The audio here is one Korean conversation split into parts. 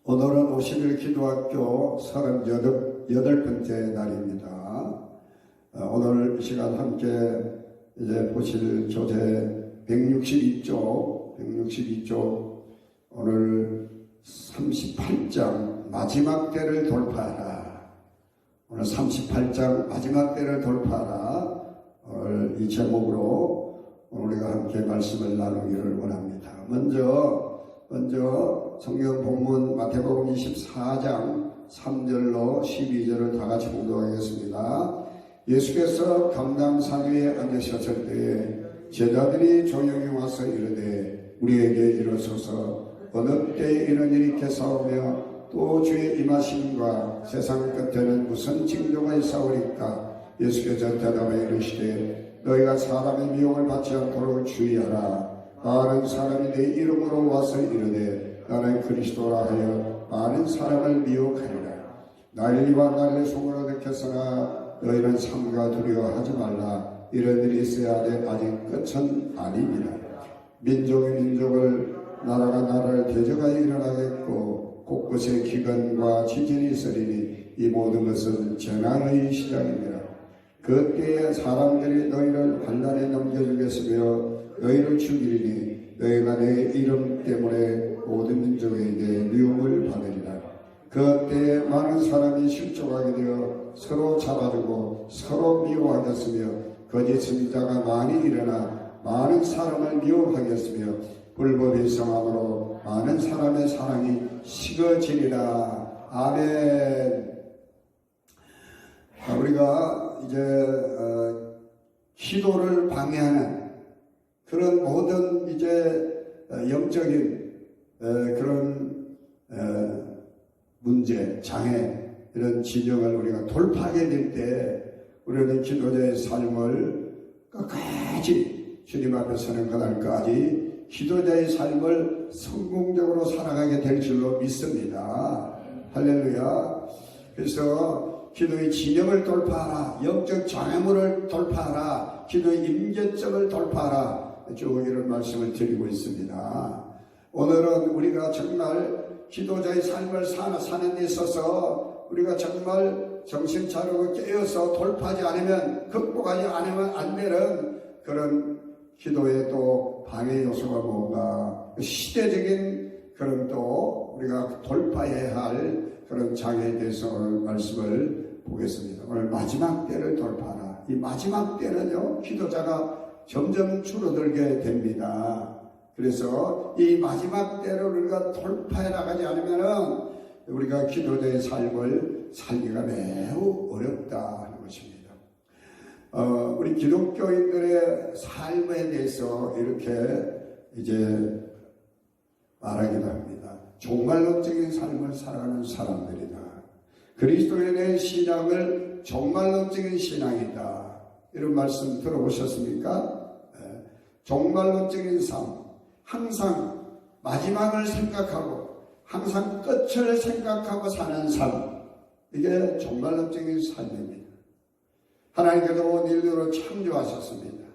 오늘은 50일 기도학교 38번째 날입니다. 오늘 이 시간 함께 이제 보실 교재 162쪽 오늘 38장 마지막 때를 돌파하라. 오늘 38장 마지막 때를 돌파하라. 오늘 이 제목으로 우리가 함께 말씀을 나누기를 원합니다. 먼저 성경 본문 마태복음 24장 3절로 12절을 다 같이 봉독하겠습니다. 예수께서 감람산 위에 앉으셨을 때에 제자들이 조용히 와서 이르되 우리에게 일어서서 어느 때에 이런 일이 있겠사오며 또 주의 임하심과 세상 끝에는 무슨 징조가 있사오리까. 예수께서 대답하여 이르시되 너희가 사람의 미혹을 받지 않도록 주의하라. 많은 사람이 내 이름으로 와서 이르되 나는 그리스도라 하여 많은 사람을 미혹하리라. 난리와 난리 속으로 듣겠으나 너희는 삼가 두려워하지 말라. 이런 일이 있어야 돼 아직 끝은 아니니라. 민족이 민족을 나라가 나라를 대적하여 일어나겠고 곳곳에 기근과 지진이 있으리니 이 모든 것은 재난의 시작이니라. 그때에 사람들이 너희를 환난에 넘겨주겠으며 너희를 죽이리니 너희가 내 이름 때문에 모든 민족에게 미움을 받으리라. 그때에 많은 사람이 실족하게 되어 서로 잡아주고 서로 미워하겠으며 거짓 선지자가 많이 일어나 많은 사람을 미워하겠으며 불법이 성함으로 많은 사람의 사랑이 식어지리라. 아멘. 우리가 이제 기도를 방해하는 그런 모든 이제 영적인 그런 문제, 장애 이런 지경을 우리가 돌파하게 될 때 우리는 기도자의 삶을 끝까지 주님 앞에 서는 그날까지 기도자의 삶을 성공적으로 살아가게 될 줄로 믿습니다. 할렐루야. 그래서 기도의 진영을 돌파하라. 영적 장애물을 돌파하라. 기도의 임계점을 돌파하라. 쭉 이런 말씀을 드리고 있습니다. 오늘은 우리가 정말 기도자의 삶을 사는 데 있어서 우리가 정말 정신 차리고 깨어서 돌파하지 않으면, 극복하지 않으면 안 되는 그런 기도의 또 방해 요소가 뭔가 시대적인 그런 또 우리가 돌파해야 할 그런 장애에 대해서 오늘 말씀을 보겠습니다. 오늘 마지막 때를 돌파하라. 이 마지막 때는요, 기도자가 점점 줄어들게 됩니다. 그래서 이 마지막 때를 우리가 돌파해 나가지 않으면은 우리가 기도자의 삶을 살기가 매우 어렵다 하는 것입니다. 우리 기독교인들의 삶에 대해서 이렇게 이제 말하기도 합니다. 종말론적인 삶을 살아가는 사람들이다. 그리스도에 대한 신앙을 종말론적인 신앙이다. 이런 말씀 들어보셨습니까? 종말론적인 삶. 항상 마지막을 생각하고 항상 끝을 생각하고 사는 삶. 이게 종말론적인 삶입니다. 하나님께서 온 인류를 창조하셨습니다.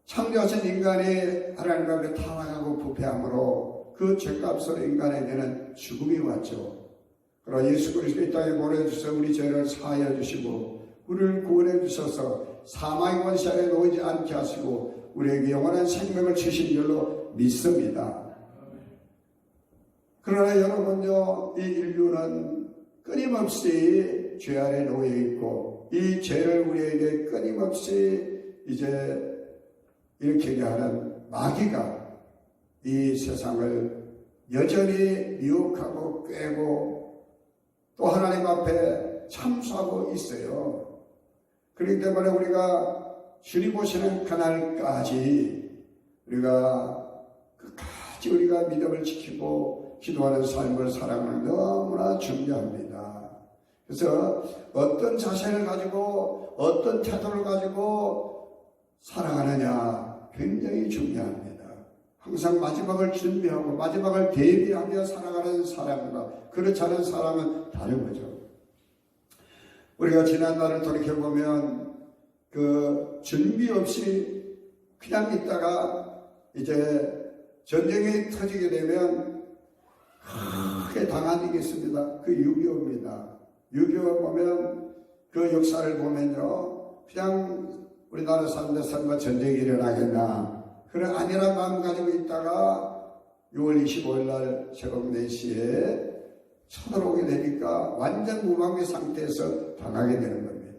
창조하신 인간이 하나님 앞에 타락하고 부패함으로 그 죄값으로 인간에게는 죽음이 왔죠. 그러나 예수 그리스도 이 땅에 보내주셔서 우리 죄를 사하여 주시고 우리를 구원해 주셔서 사망의 권세 아래 놓이지 않게 하시고 우리에게 영원한 생명을 주신 줄로 믿습니다. 그러나 여러분요, 이 인류는 끊임없이 죄 아래 놓여 있고 이 죄를 우리에게 끊임없이 이제 일으키게 하는 마귀가 이 세상을 여전히 미혹하고 꾀고 또 하나님 앞에 참수하고 있어요. 그렇기 때문에 우리가 주님 오시는 그날까지 우리가 끝까지 우리가 믿음을 지키고 기도하는 삶을 살아가는 너무나 중요합니다. 그래서 어떤 자세를 가지고 어떤 태도를 가지고 살아가느냐 굉장히 중요합니다. 항상 마지막을 준비하고 마지막을 대비하며 살아가는 사람과 그렇지 않은 사람은 다른 거죠. 우리가 지난날을 돌이켜보면 그 준비 없이 그냥 있다가 이제 전쟁이 터지게 되면 크게 당한 일이 있습니다. 그 6.25입니다. 6.25 보면 그 역사를 보면요, 그냥 우리나라 사람들 설마 전쟁이 일어나겠나, 그런 아니란 마음 가지고 있다가 6월 25일 날 새벽 4시에 쳐들어오게 되니까 완전 무방비 상태에서 당하게 되는 겁니다.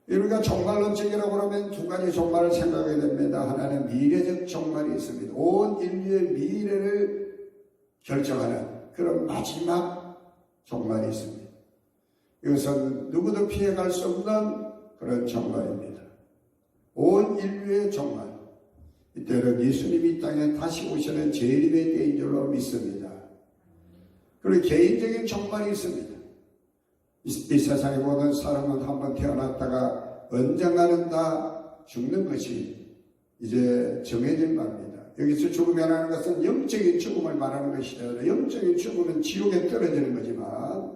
우리가 종말론적이라고 그러면 두 가지 종말을 생각하게 됩니다. 하나는 미래적 종말이 있습니다. 온 인류의 미래를 결정하는 그런 마지막 종말이 있습니다. 이것은 누구도 피해갈 수 없는 그런 종말입니다. 온 인류의 종말. 이때는 예수님이 이 땅에 다시 오시는 재림의 때인 줄로 믿습니다. 그리고 개인적인 종말이 있습니다. 이 세상에 모든 사람은 한번 태어났다가 언젠가는 다 죽는 것이 이제 정해진 바입니다. 여기서 죽음이라는 것은 영적인 죽음을 말하는 것이죠. 영적인 죽음은 지옥에 떨어지는 거지만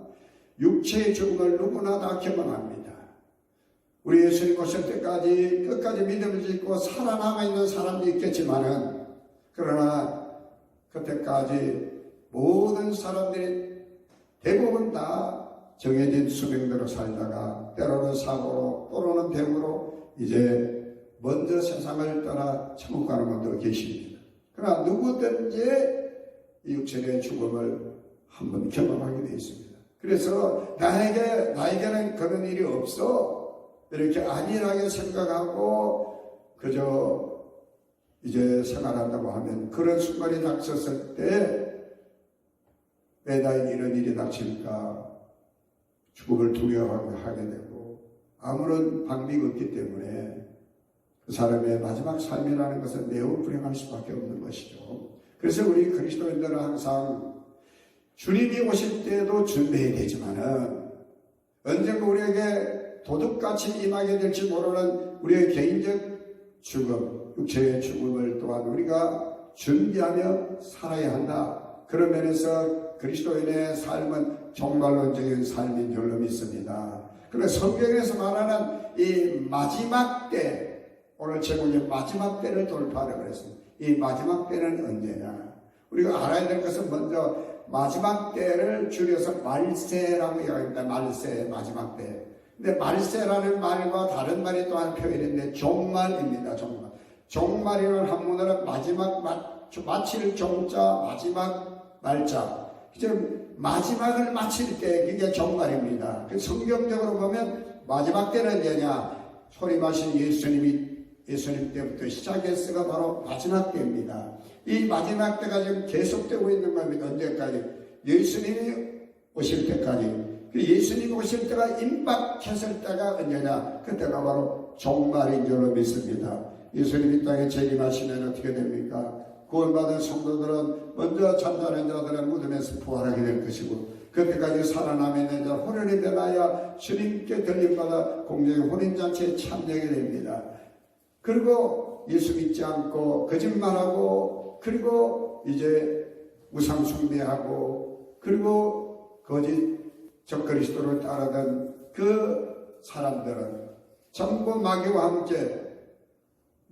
육체의 죽음을 누구나 다 경험합니다. 우리 예수님 오실 때까지 끝까지 믿음을 짓고 살아남아 있는 사람도 있겠지만은, 그러나 그때까지 모든 사람들이 대부분 다 정해진 수명대로 살다가 때로는 사고로 또는 병으로 이제 먼저 세상을 떠나 천국 가는 분도 계십니다. 그러나 누구든지 이 육체의 죽음을 한번 경험하게 되어 있습니다. 그래서 나에게는 그런 일이 없어, 이렇게 안일하게 생각하고 그저 이제 생활한다고 하면, 그런 순간이 닥쳤을 때 왜 나에게 이런 일이 닥칠까 죽음을 두려워하게 되고 아무런 방비가 없기 때문에 그 사람의 마지막 삶이라는 것은 매우 불행할 수밖에 없는 것이죠. 그래서 우리 그리스도인들은 항상 주님이 오실 때도 준비해야 되지만은 언젠가 우리에게 도둑같이 임하게 될지 모르는 우리의 개인적 죽음, 육체의 죽음을 또한 우리가 준비하며 살아야 한다. 그런 면에서 그리스도인의 삶은 종말론적인 삶인 줄로 믿습니다. 그런데 성경에서 말하는 이 마지막 때, 오늘 제목이 마지막 때를 돌파하라고 그랬습니다. 이 마지막 때는 언제냐? 우리가 알아야 될 것은 먼저 마지막 때를 줄여서 말세라고 이야기합니다. 말세, 마지막 때. 근데 말세라는 말과 다른 말이 또한 표현인데 종말입니다. 종말. 종말이라는 한문어는 마지막, 마칠 종자, 마지막 말자. 지금 마지막을 마칠 때 그게 종말입니다. 성경적으로 보면 마지막 때는 언제냐? 소림하신 예수님 때부터 시작해서가 바로 마지막 때입니다. 이 마지막 때가 지금 계속되고 있는 겁니다. 언제까지? 예수님이 오실 때까지. 예수님이 오실 때가 임박했을 때가 언제냐? 그때가 바로 종말인 줄로 믿습니다. 예수님이 땅에 재림하시면 어떻게 됩니까? 구원받은 성도들은 먼저 잠자는 자들의 무덤에서 부활하게 될 것이고, 그때까지 살아남아 있는 자 호련히 변하여 주님께 들림받아 공중의 혼인잔치에 참여하게 됩니다. 그리고 예수 믿지 않고 거짓말하고, 그리고 이제 우상 숭배하고, 그리고 거짓 적그리스도를 따르던 그 사람들은 전부 마귀와 함께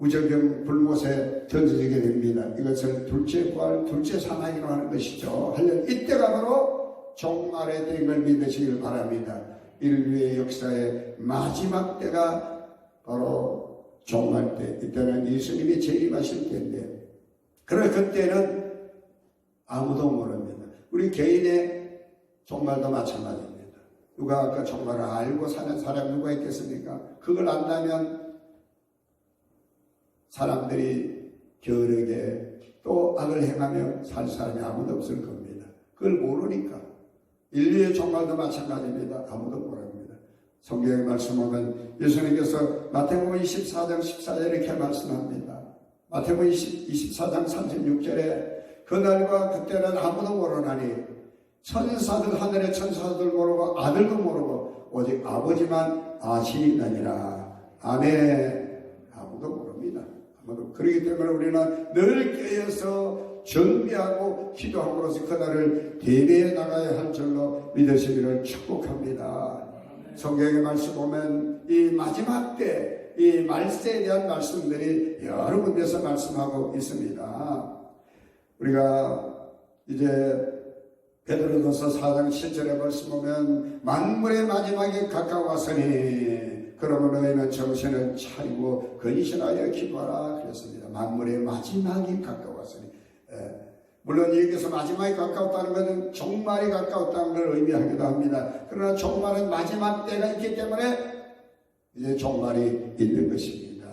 무저병 불못에 던져지게 됩니다. 이것을 둘째 부활, 둘째 사망이라고 하는 것이죠. 하여튼 이때가 바로 종말의 때인 걸 믿으시길 바랍니다. 인류의 역사의 마지막 때가 바로 종말 때. 이때는 예수님이 재림하실 때인데, 그러나 그때는 아무도 모릅니다. 우리 개인의 종말도 마찬가지입니다. 누가 아까 종말을 알고 사는 사람 누가 있겠습니까? 그걸 안다면 사람들이 게으르게 또 악을 행하며 살 사람이 아무도 없을 겁니다. 그걸 모르니까. 인류의 종말도 마찬가지입니다. 아무도 모릅니다. 성경의 말씀하면 예수님께서 마태복음 24장 14절에 이렇게 말씀합니다. 마태복음 24장 36절에 그날과 그때는 아무도 모르나니 천사들, 하늘의 천사들 모르고 아들도 모르고 오직 아버지만 아시느니라. 아멘. 아무도 모릅니다. 그렇기 때문에 우리는 늘 깨어서 준비하고 기도함으로써 그날을 대비해 나가야 할 줄로 믿으시기를 축복합니다. 성경의 말씀 보면 이 마지막 때, 이 말세에 대한 말씀들이 여러 군데서 말씀하고 있습니다. 우리가 이제 베드로전서 4장 7절에 말씀 보면 만물의 마지막이 가까웠으니 그러므로 너희는 정신을 차리고 근신하여 기도하라 그랬습니다. 만물의 마지막이 가까웠으니 물론 여기서 마지막이 가까웠다는 것은 종말이 가까웠다는 걸 의미하기도 합니다. 그러나 종말은 마지막 때가 있기 때문에 이제 종말이 있는 것입니다.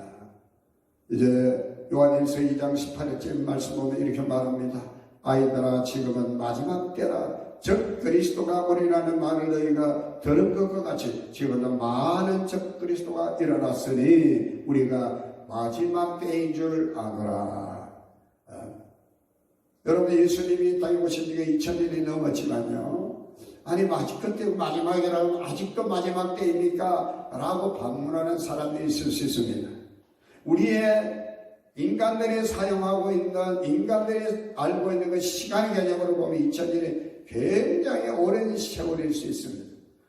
이제 요한일서 2장 18절째 말씀 보면 이렇게 말합니다. 아이들아 지금은 마지막 때라. 적 그리스도가 오리라는 말을 너희가 들은 것과 같이 지금도 많은 적 그리스도가 일어났으니 우리가 마지막 때인 줄 아노라. 여러분 예수님이 땅에 오신 지가 2000년이 넘었지만요. 아니 그때 마지막이라고 아직도 마지막 때입니까? 라고 반문하는 사람들이 있을 수 있습니다. 우리의 인간들이 사용하고 있는 인간들이 알고 있는 그 시간 개념으로 보면 2000년이 굉장히 오랜 세월일 수 있습니다.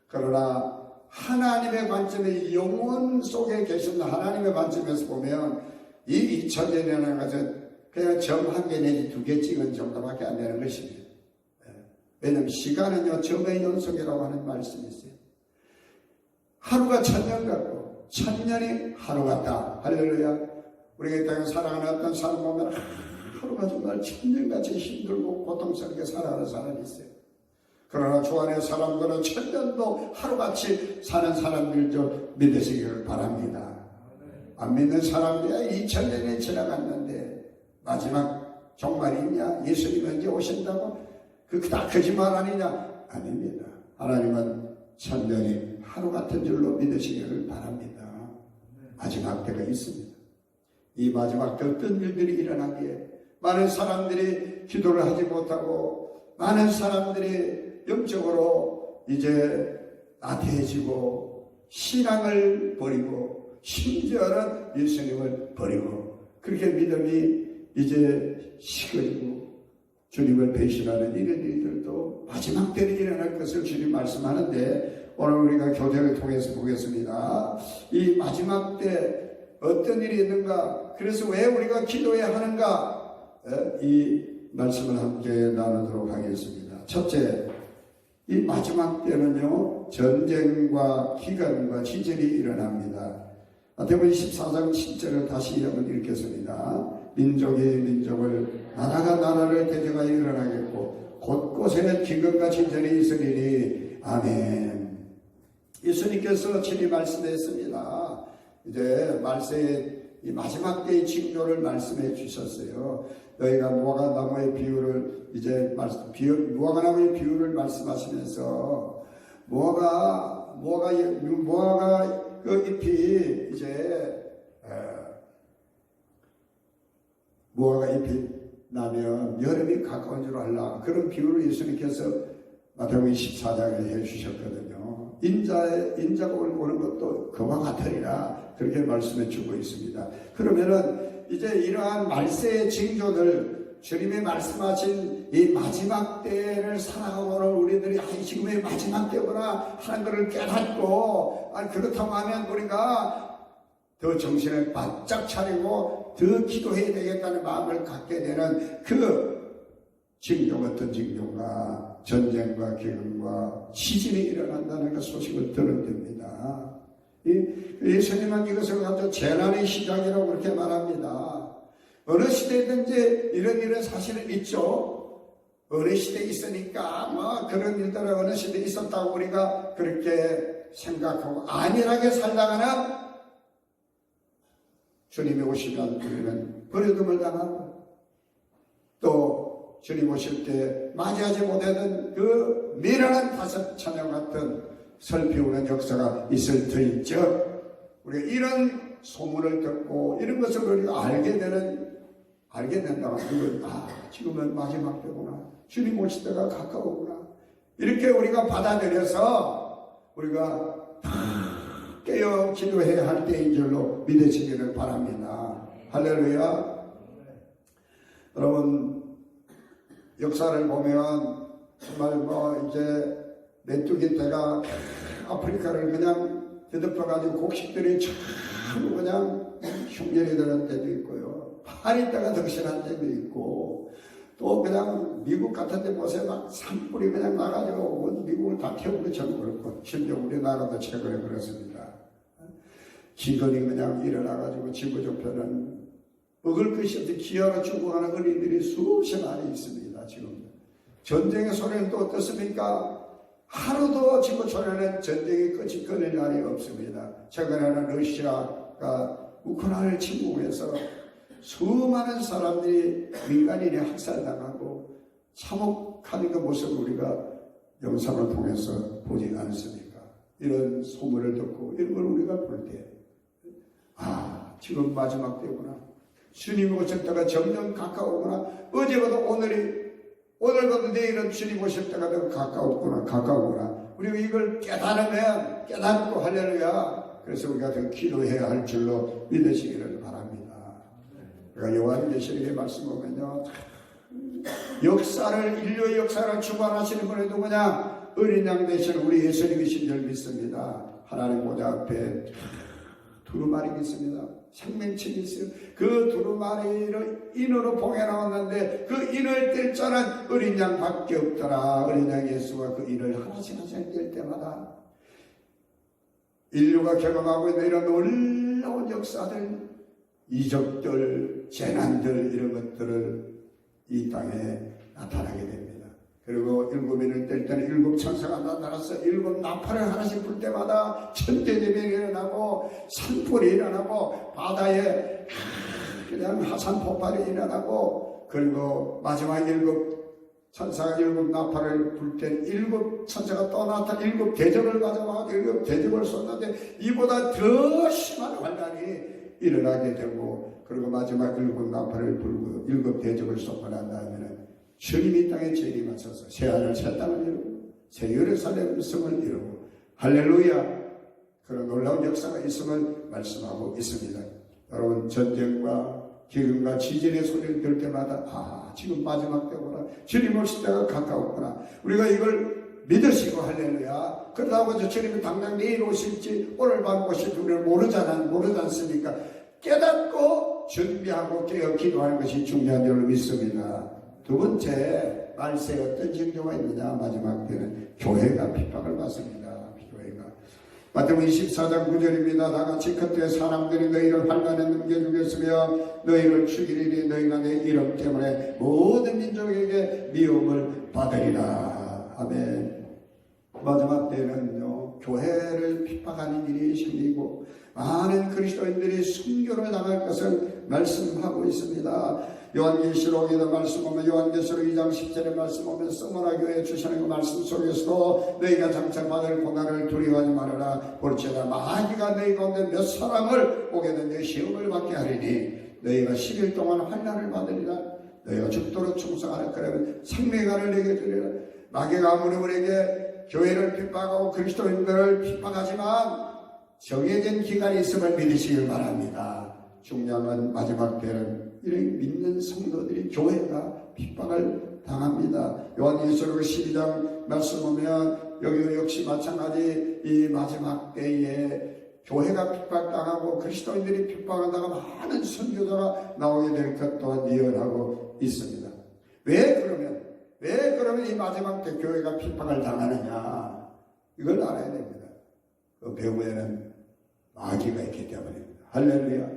그러나 하나님의 관점에 영혼 속에 계신 하나님의 관점에서 보면 이 2000년이라는 것은 그냥 점 한 개 내지 두 개 찍은 정도밖에 안 되는 것입니다. 왜냐하면 시간은요 점의 연속이라고 하는 말씀이 있어요. 하루가 1000년 같고 1000년이 하루 같다. 할렐루야. 우리가 이 땅에 살아가는 어떤 사람 보면 하루가 정말 1000년같이 힘들고 고통스럽게 살아가는 사람이 있어요. 그러나 주 안의 사람들은 1000년도 하루같이 사는 사람들 좀 믿으시기를 바랍니다. 안 믿는 사람들이 2000년이 지나갔는데 마지막 종말이 있냐? 예수님 언제 오신다고? 그거 다 거짓말 아니냐? 아닙니다. 하나님은 1000년이 하루 같은 줄로 믿으시기를 바랍니다. 마지막 때가 있습니다. 이 마지막 때 어떤 일들이 일어나기에 많은 사람들이 기도를 하지 못하고 많은 사람들이 영적으로 이제 나태해지고 신앙을 버리고 심지어는 예수님을 버리고 그렇게 믿음이 이제 식어지고 주님을 배신하는 이런 일들도 마지막 때는 일어날 것을 주님 말씀하는데 오늘 우리가 교제를 통해서 보겠습니다. 이 마지막 때 어떤 일이 있는가? 그래서 왜 우리가 기도해야 하는가? 이 말씀을 함께 나누도록 하겠습니다. 첫째, 이 마지막 때는요 전쟁과 기근과 지진이 일어납니다. 마태복음 24장 10절을 다시 한번 읽겠습니다. 민족이 민족을 나라가 나라를 대적하여 일어나겠고 곳곳에 기근과 지진이 있으리니 아멘. 예수님께서 친히 말씀했습니다. 이제 말세의 이 마지막 때의 징조를 말씀해 주셨어요. 너희가 무화과나무의 비유를 이제 무화과나무의 비유를 말씀하시면서 무화과 그 잎이 이제 무화과 잎이 나면 여름이 가까운 줄 알라. 그런 비유를 예수님께서 마태복음 24장에 해주셨거든요. 인자가 오는 것도 그와 같으리라. 그렇게 말씀해 주고 있습니다. 그러면은 이제 이러한 말세의 징조들 주님이 말씀하신 이 마지막 때를 살아가고는 우리들이 지금의 마지막 때구나 하는 것을 깨닫고 그렇다고 하면 우리가 더 정신을 바짝 차리고 더 기도해야 되겠다는 마음을 갖게 되는 그 징조 같은 징조가 전쟁과 기근과 시진이 일어난다는 그 소식을 들은 됩니다. 예수님은 이것을 가지고 재난의 시작이라고 그렇게 말합니다. 어느 시대든지 이런 사실은 있죠. 어느 시대에 있으니까 그런 일들은 어느 시대에 있었다고 우리가 그렇게 생각하고 안일하게 살다가는 주님이 오시면 우리는 버려둠을 당하고 또 주님 오실 때 맞이하지 못하던 그 미련한 다섯 처녀 같은 설비우는 역사가 있을 터인즉 우리가 이런 소문을 듣고 이런 것을 우리가 알게 된다면 그건 지금은 마지막 때구나. 주님 오실 때가 가까우구나. 이렇게 우리가 받아들여서 우리가 깨어 기도해야 할 때인 줄로 믿으시기를 바랍니다. 할렐루야. 여러분 역사를 보면 정말 이제 메뚜기 때가 아프리카를 그냥 뒤덮어가지고 곡식들이 참 그냥 흉년이 되는 때도 있고요. 파리 때가 덕신한 때도 있고 또 그냥 미국 같은 데 보세요. 막 산불이 그냥 나가지고 온 미국을 다 태운 것처럼 그렇고, 심지어 우리나라도 최근에 그렇습니다. 기근이 그냥 일어나가지고 지구조편은 먹을 것이 없이 기아로 죽어가는 어린이들이 수없이 많이 있습니다. 지금 전쟁의 소리는 또 어떻습니까? 하루도 지구촌에는 전쟁이 끝이 끊을 날이 없습니다. 최근에는 러시아가 우크라이나를 침공해서 수많은 사람들이 민간인이 학살당하고 참혹한 그 모습을 우리가 영상을 통해서 보지 않습니까? 이런 소문을 듣고 이런 걸 우리가 볼 때, 지금 마지막 때구나. 주님 오실 때가 점점 가까우구나. 어제보다 오늘보다 내일은 주님 오실 때가 더 가까우구나. 우리가 이걸 깨닫고 할렐루야. 그래서 우리가 더 기도해야 할 줄로 믿으시기를 바랍니다. 그러니까 요한계시록의 말씀 보면요, 인류의 역사를 주관하시는 분이 누구냐? 어린 양 되신 우리 예수님이신 줄 믿습니다. 하나님 보좌 앞에 두루마리 있습니다. 생명책이 있어요. 그 두루마리를 인으로 봉해 나왔는데 그 인을 뗄 자는 어린 양밖에 없더라. 어린 양 예수가 그 인을 하나씩 뗄 때마다 인류가 경험하고 있는 이런 놀라운 역사들, 이적들, 재난들, 이런 것들을 이 땅에 나타나게 됩니다. 그리고 일곱 인을 뗄 때는 일곱 천사가 나타나서 일곱 나팔을 하나씩 불 때마다 천대제명이 일어나고 산불이 일어나고 바다에 그냥 하산 폭발이 일어나고, 그리고 마지막 일곱 천사가 일곱 나팔을 불 때 일곱 천사가 또 나타나 일곱 대접을 가져와 일곱 대접을 쏟는데 이보다 더 심한 환란이 일어나게 되고, 그리고 마지막 일곱 나팔을 불고 일곱 대접을 쏟고 난 다음에는 주님이 땅에 재림하셔서 새하늘 새 땅을 이루고 새 예루살렘 성을 이루고 할렐루야, 그런 놀라운 역사가 있음을 말씀하고 있습니다. 여러분, 전쟁과 기근과 지진의 소리를 들을 때마다 지금 마지막 때구나, 주님 오실 때가 가까웠구나, 우리가 이걸 믿으시고 할렐루야. 그러다고 주님이 당장 내일 오실지 오늘 밤 오실지 우리는 모르지 않습니까? 깨닫고 준비하고 깨어 기도하는 것이 중요한 줄로 믿습니다. 두 번째, 말세에 어떤 징조가 있느냐? 마지막 때는 교회가 핍박을 받습니다. 교회가. 마태복음 24장 9절입니다. 다같이 그때 사람들이 너희를 환난에 넘겨주겠으며 너희를 죽이리니 너희가 내 이름 때문에 모든 민족에게 미움을 받으리라. 아멘. 마지막 때는요, 교회를 핍박하는 일이 생기고 많은 그리스도인들이 순교를 당할 것을 말씀하고 있습니다. 요한계시록에도 말씀 보면, 요한계시록 2장 10절에 말씀 보면, 스무나 교회에 주시는 그 말씀 속에서도 너희가 장차 받을 고난을 두려워하지 말아라. 볼지어다 마귀가 너희 가운데 몇 사람을 오게 된데 시험을 받게 하리니 너희가 10일 동안 환난을 받으리라. 너희가 죽도록 충성하라. 그러면 생명을 내게 주리라. 마귀가 아무리 우리에게 교회를 핍박하고 그리스도인들을 핍박하지만 정해진 기간이 있음을 믿으시길 바랍니다. 중요한 건 마지막 때는 이런 믿는 성도들이 교회가 핍박을 당합니다. 요한계시록 12장 말씀 보면 여기 역시 마찬가지 이 마지막 때에 교회가 핍박당하고 그리스도인들이 핍박한다가 많은 선교자가 나오게 될 것 또한 예언하고 있습니다. 왜 그러면 이 마지막 때 교회가 핍박을 당하느냐? 이걸 알아야 됩니다. 그 배후에는 마귀가 있기 때문입니다. 할렐루야.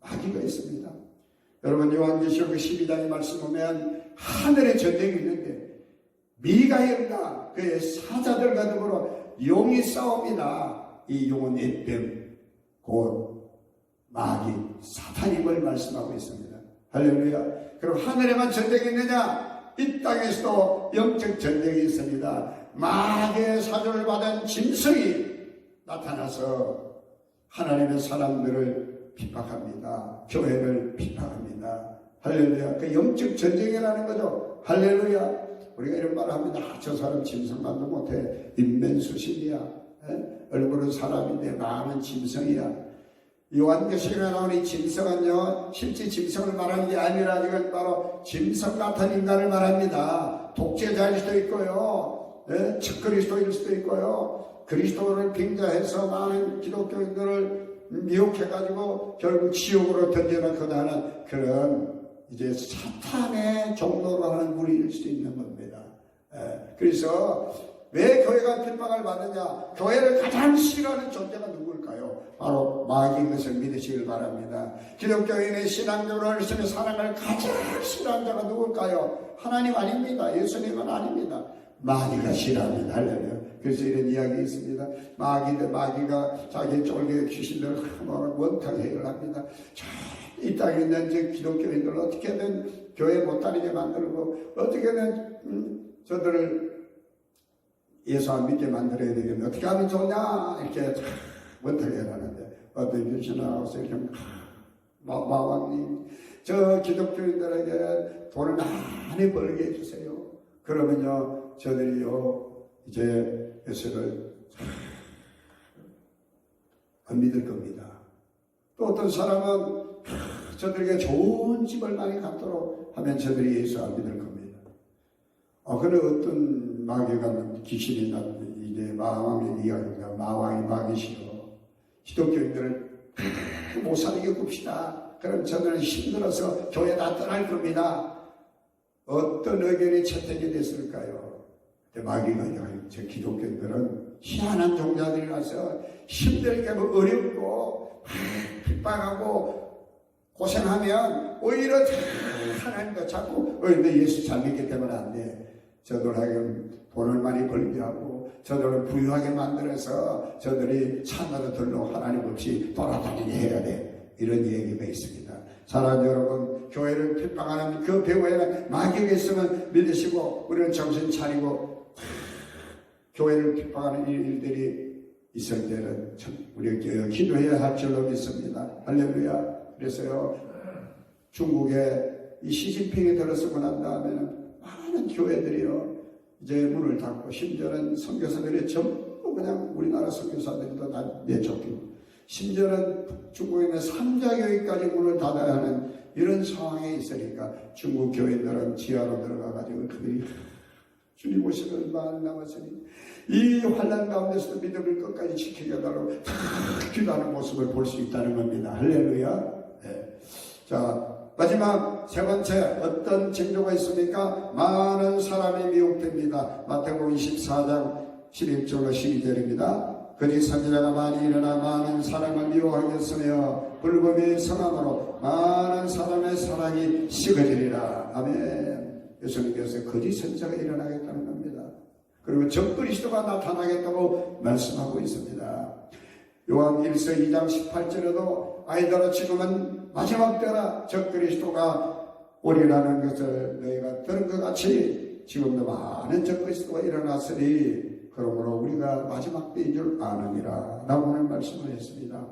마귀가 있습니다. 여러분, 요한계시록 12장의 말씀 보면 하늘에 전쟁이 있는데 미가엘과 그의 사자들과 더불어 용이 싸웁니다. 이 용은 에뱀, 곧 마귀, 사탄임을 말씀하고 있습니다. 할렐루야. 그럼 하늘에만 전쟁이 있느냐? 이 땅에서도 영적 전쟁이 있습니다. 마귀의 사조를 받은 짐승이 나타나서 하나님의 사람들을 핍박합니다. 교회를 핍박합니다. 할렐루야. 그 영적 전쟁이라는 거죠. 할렐루야. 우리가 이런 말을 합니다. 저 사람 짐승만도 못해. 인면수신이야. 얼굴은 사람인데 마음은 짐승이야. 요한계시록에 나오는 이 짐승은요, 실제 짐승을 말하는 게 아니라 이건 바로 짐승 같은 인간을 말합니다. 독재자일 수도 있고요, 측그리스도일 수도 있고요, 그리스도를 빙자해서 많은 기독교인들을 미혹해가지고 결국 지옥으로 던져놓고자 하는 그런 이제 사탄의 종로로 하는 무리일 수 있는 겁니다. 그래서 왜 교회가 핍박을 받느냐? 교회를 가장 싫어하는 존재가 누굴까요? 바로 마귀인 것을 믿으시길 바랍니다. 기독교인의 신앙적으로 열심히 사랑을 가장 싫어하는 자가 누굴까요? 하나님 아닙니다. 예수님은 아닙니다. 마귀가 싫어합니다. 할렐루야. 그래서 이런 이야기 있습니다. 마귀가 자기 쫄개 귀신들을 원탕 해결합니다. 이 땅에 있는 기독교인들을 어떻게든 교회 못 다니게 만들고 어떻게든 저들을 예수 안 믿게 만들어야 되겠네. 어떻게 하면 좋냐? 이렇게 원탕 해결하는데 어떤 귀신 나와서 이렇게 마왕님 저 기독교인들에게 돈을 많이 벌게 해주세요. 그러면요 저들이요 이제 예수를 안 믿을 겁니다. 또 어떤 사람은 저들에게 좋은 집을 많이 갖도록 하면 저들이 예수 안 믿을 겁니다. 그래 어떤 마귀가 귀신이 이제 마왕의 이야기입니다. 마왕이 마귀시여 기독교인들을 못 살게 굽시다. 그럼 저들은 힘들어서 교회 다 떠날 겁니다. 어떤 의견이 채택이 됐을까요? 마귀가 저 기독교인들은 희한한 종자들이라서 힘들게 어렵고 핍박하고 고생하면 오히려 하나님과 자꾸 너 예수 잘 믿기 때문에 안 돼. 저들에게 돈을 많이 벌게 하고 저들을 부유하게 만들어서 저들이 산나라들로 하나님 없이 돌아다니게 해야 돼. 이런 얘기가 있습니다. 사랑하는 여러분, 교회를 핍박하는 그 배후에는 마귀가 있으면 믿으시고 우리는 정신 차리고 교회를 핍박하는 일들이 있을 때는 우리가 기도해야 할 줄로 믿습니다. 할렐루야. 그래서요 중국에 이 시진핑이 들어서고 난 다음에는 많은 교회들이요 이제 문을 닫고 심지어는 선교사들이 전부 그냥 우리나라 선교사들도 다 내쫓기고 심지어는 중국에 있는 삼자교회까지 문을 닫아야 하는 이런 상황에 있으니까 중국 교회들은 지하로 들어가가지고 그들이 주님 오시는 얼마 안 남았으니 이 환난 가운데서도 믿음을 끝까지 지키게 해달라고 기도하는 모습을 볼 수 있다는 겁니다. 할렐루야. 네. 자 마지막 세 번째 어떤 징조가 있습니까? 많은 사람이 미혹됩니다. 마태복음 24장 11절로 12절입니다. 거짓 선지자가 많이 일어나 많은 사람을 미혹하겠으며 불법의 성함으로 많은 사람의 사랑이 식어지리라. 아멘. 예수님께서 거짓 선지자가 일어나겠다는 겁니다. 그리고 적그리스도가 나타나겠다고 말씀하고 있습니다. 요한 1서 2장 18절에도 아이들아 지금은 마지막 때라 적그리스도가 오리라는 것을 너희가 들은 것 같이 지금도 많은 적그리스도가 일어났으니 그러므로 우리가 마지막 때인 줄 아느니라 라고 말씀을 했습니다.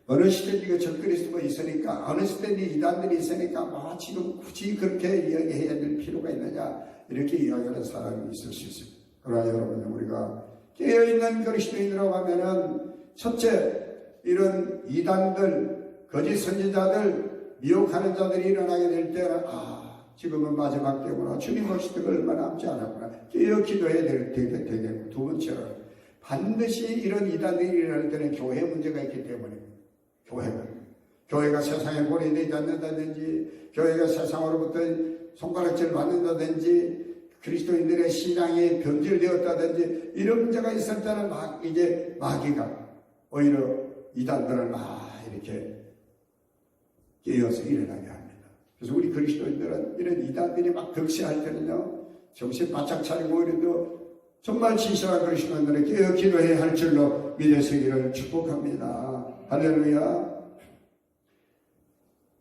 어느 시대에 적그리스도가 있으니까 어느 시대에 이단들이 있으니까 지금 굳이 그렇게 이야기해야 될 필요가 있느냐 이렇게 이야기하는 사람이 있을 수 있습니다. 그러나 여러분 우리가 깨어있는 그리스도인이라고 하면은 첫째 이런 이단들 거짓 선지자들 미혹하는 자들이 일어나게 될 때는 지금은 마지막 때구나 주님 오실 때가 얼마 남지 않았구나 깨어 기도해야 되겠고 두 번째로 반드시 이런 이단들이 일어날 때는 교회 문제가 있기 때문입니다. 교회가 세상에 보내되지 않는다든지 교회가 세상으로부터 손가락질 받는다든지 그리스도인들의 신앙이 변질되었다든지 이런 문제가 있을 때는 이제 마귀가 오히려 이단들을 이렇게 깨어서 일어나게 합니다. 그래서 우리 그리스도인들은 이런 이단들이 득세할 때는요 정신 바짝 차리고 오히려 정말 진실한 그리스도인들을 깨어 기도해야 할 줄로 믿으시기를 축복합니다. 할렐루야.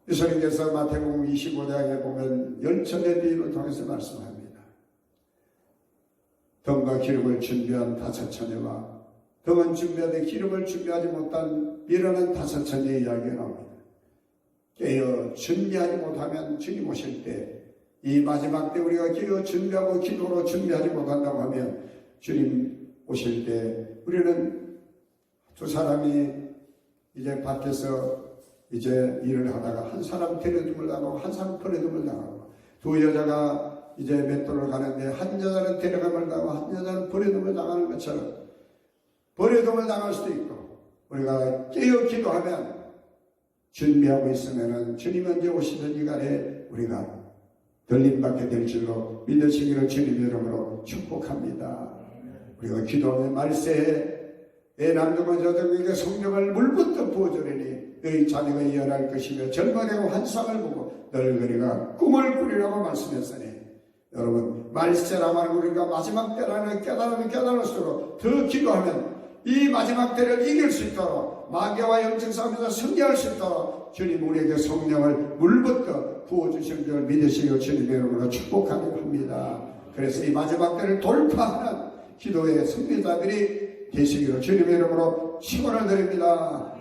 예수님께서 마태복음 25장에 보면 열천의 비유를 통해서 말씀합니다. 덤과 기름을 준비한 5처녀와 덤은 준비하되 기름을 준비하지 못한 미련한 5처녀의 이야기가 나옵니다. 깨어 준비하지 못하면 주님 오실 때 이 마지막 때 우리가 깨어 준비하고 기도로 준비하지 못한다고 하면 주님 오실 때 우리는 두 사람이 이제 밭에서 이제 일을 하다가 한 사람 데려둠을 당하고 한 사람 버려둠을 당하고 두 여자가 이제 맷돌을 가는데 한 여자는 데려감을 당하고 한 여자는 버려둠을 당하는 것처럼 버려둠을 당할 수도 있고 우리가 깨어 기도하면 준비하고 있으면은 주님 언제 오시든지 간에 우리가 들림받게 될 줄로 믿으시기를 주님 이름으로 축복합니다. 우리가 기도하며 말세에 내 남동은 저들에게 성령을 물부터 부어주리니 너희 자녀가 이어날 것이며 젊은이가 환상을 보고 늙은이가 꿈을 꾸리라고 말씀했으니 여러분 말세라고 하는 우리가 마지막 때라는 깨달으면 깨달을수록 더 기도하면 이 마지막 때를 이길 수 있도록 마귀와 영적 싸움에서 승리할 수 있도록 주님 우리에게 성령을 물부터 부어주신 줄 믿으시고 주님의 이름으로 축복합니다. 그래서 이 마지막 때를 돌파하는 기도의 승리자들이 되시기로 주님의 이름으로 축원을 드립니다.